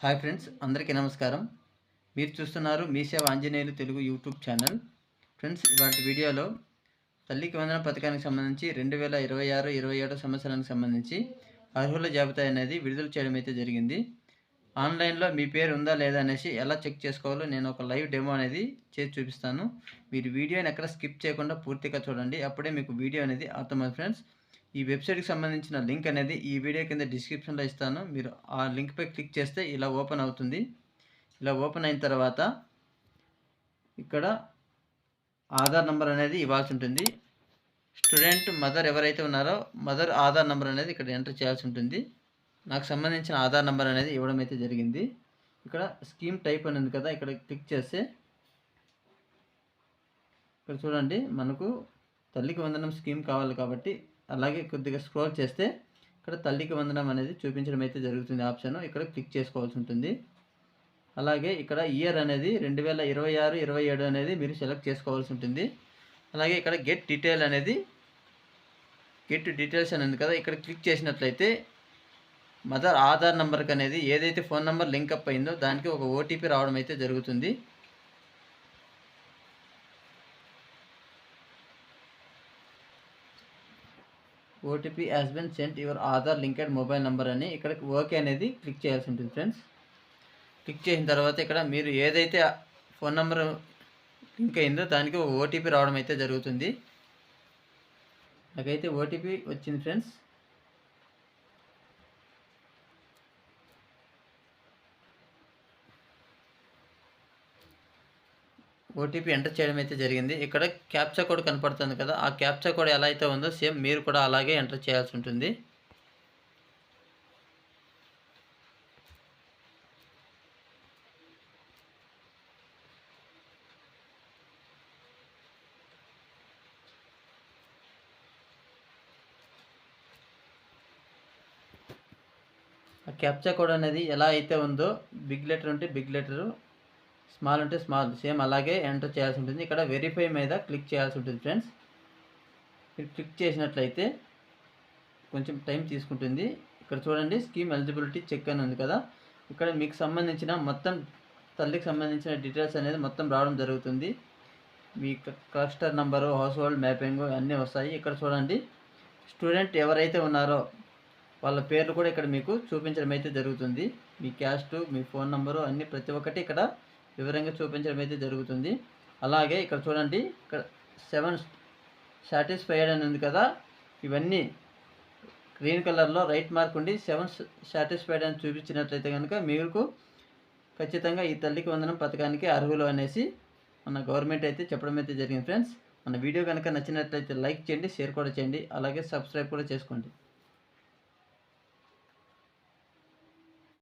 Hi friends, అందరికీ నమస్కారం. మీరు చూస్తున్నారు మీ సేవ Anjaneyulu Telugu YouTube channel. Friends, ఇవాటి వీడియోలో తల్లికి వందనం పథకానికి సంబంధించి 2026-27 సంవత్సరానికి సంబంధించి అర్హుల జాబితా అనేది విడుదల చేయడం అయితే జరిగింది. ఆన్లైన్లో మీ పేరు ఉందా లేదా అనేసి ఎలా చెక్ చేసుకోవాలో నేను ఒక లైవ్ డెమో అనేది చేసి చూపిస్తాను. మీరు వీడియోని ఎక్కడ స్కిప్ చేయకుండా పూర్తిగా చూడండి, అప్పుడే మీకు వీడియో అనేది అర్థమవుతుంది. ఫ్రెండ్స్, ఈ వెబ్సైట్కి సంబంధించిన లింక్ అనేది ఈ వీడియో కింద డిస్క్రిప్షన్లో ఇస్తాను. మీరు ఆ లింక్పై క్లిక్ చేస్తే ఇలా ఓపెన్ అవుతుంది. ఇలా ఓపెన్ అయిన తర్వాత ఇక్కడ ఆధార్ నెంబర్ అనేది ఇవ్వాల్సి ఉంటుంది. స్టూడెంట్ మదర్ ఎవరైతే ఉన్నారో మదర్ ఆధార్ నెంబర్ అనేది ఇక్కడ ఎంటర్ చేయాల్సి ఉంటుంది. నాకు సంబంధించిన ఆధార్ నెంబర్ అనేది ఇవ్వడం అయితే జరిగింది. ఇక్కడ స్కీమ్ టైప్ అని ఉంది కదా, ఇక్కడ క్లిక్ చేస్తే ఇక్కడ చూడండి, మనకు తల్లికి వందనం స్కీమ్ కావాలి కాబట్టి అలాగే కొద్దిగా స్క్రోల్ చేస్తే ఇక్కడ తల్లికి వందనం అనేది చూపించడం అయితే జరుగుతుంది. ఆప్షన్ ఇక్కడ క్లిక్ చేసుకోవాల్సి ఉంటుంది. అలాగే ఇక్కడ ఇయర్ అనేది 2026-27 అనేది మీరు సెలెక్ట్ చేసుకోవాల్సి ఉంటుంది. అలాగే ఇక్కడ గెట్ డీటెయిల్స్ అని ఉంది కదా, ఇక్కడ క్లిక్ చేసినట్లయితే మదర్ ఆధార్ నెంబర్కి అనేది ఏదైతే ఫోన్ నెంబర్ లింకప్ అయిందో దానికి ఒక ఓటీపీ రావడం అయితే జరుగుతుంది. OTP has been cent your Aadhaar linked mobile number అని ఇక్కడ ఓకే అనేది క్లిక్ చేయాల్సి ఉంటుంది. ఫ్రెండ్స్, క్లిక్ చేసిన తర్వాత ఇక్కడ మీరు ఏదైతే ఫోన్ నెంబర్ లింక్ అయిందో దానికి ఒక ఓటీపీ రావడం అయితే జరుగుతుంది. నాకైతే ఓటీపీ వచ్చింది. ఫ్రెండ్స్, ఓటీపీ ఎంటర్ చేయడం అయితే జరిగింది. ఇక్కడ క్యాప్చా కోడ్ కనపడుతుంది కదా, ఆ క్యాప్చా కోడ్ ఎలా అయితే ఉందో సేమ్ మీరు కూడా అలాగే ఎంటర్ చేయాల్సి ఉంటుంది. ఆ క్యాప్చా కోడ్ అనేది ఎలా అయితే ఉందో బిగ్ లెటర్ ఉంటే బిగ్ లెటరు, స్మాల్ ఉంటే స్మాల్, సేమ్ అలాగే ఎంటర్ చేయాల్సి ఉంటుంది. ఇక్కడ వెరిఫై మీద క్లిక్ చేయాల్సి ఉంటుంది. ఫ్రెండ్స్, మీరు క్లిక్ చేసినట్లయితే కొంచెం టైం తీసుకుంటుంది. ఇక్కడ చూడండి, స్కీమ్ ఎలిజిబిలిటీ చెక్ అని ఉంది కదా, ఇక్కడ మీకు సంబంధించిన మొత్తం తల్లికి సంబంధించిన డీటెయిల్స్ అనేది మొత్తం రావడం జరుగుతుంది. మీ cluster number, household mapping అన్నీ వస్తాయి. ఇక్కడ చూడండి, స్టూడెంట్ ఎవరైతే ఉన్నారో వాళ్ళ పేర్లు కూడా ఇక్కడ మీకు చూపించడం అయితే జరుగుతుంది. మీ క్యాస్ట్, మీ ఫోన్ నెంబరు అన్నీ ప్రతి ఒక్కటి ఇక్కడ వివరంగా చూపించడం అయితే జరుగుతుంది. అలాగే ఇక్కడ చూడండి, ఇక్కడ 7 సాటిస్ఫైడ్ అని ఉంది కదా, ఇవన్నీ గ్రీన్ కలర్లో రైట్ మార్క్ ఉండి 7 సాటిస్ఫైడ్ అని చూపించినట్లయితే కనుక మీకు ఖచ్చితంగా ఈ తల్లికి వందనం పథకానికి అర్హులు అనేసి మన గవర్నమెంట్ అయితే చెప్పడం అయితే జరిగింది. ఫ్రెండ్స్, మన వీడియో కనుక నచ్చినట్లయితే లైక్ చేయండి, షేర్ కూడా చేయండి, అలాగే సబ్స్క్రైబ్ కూడా చేసుకోండి.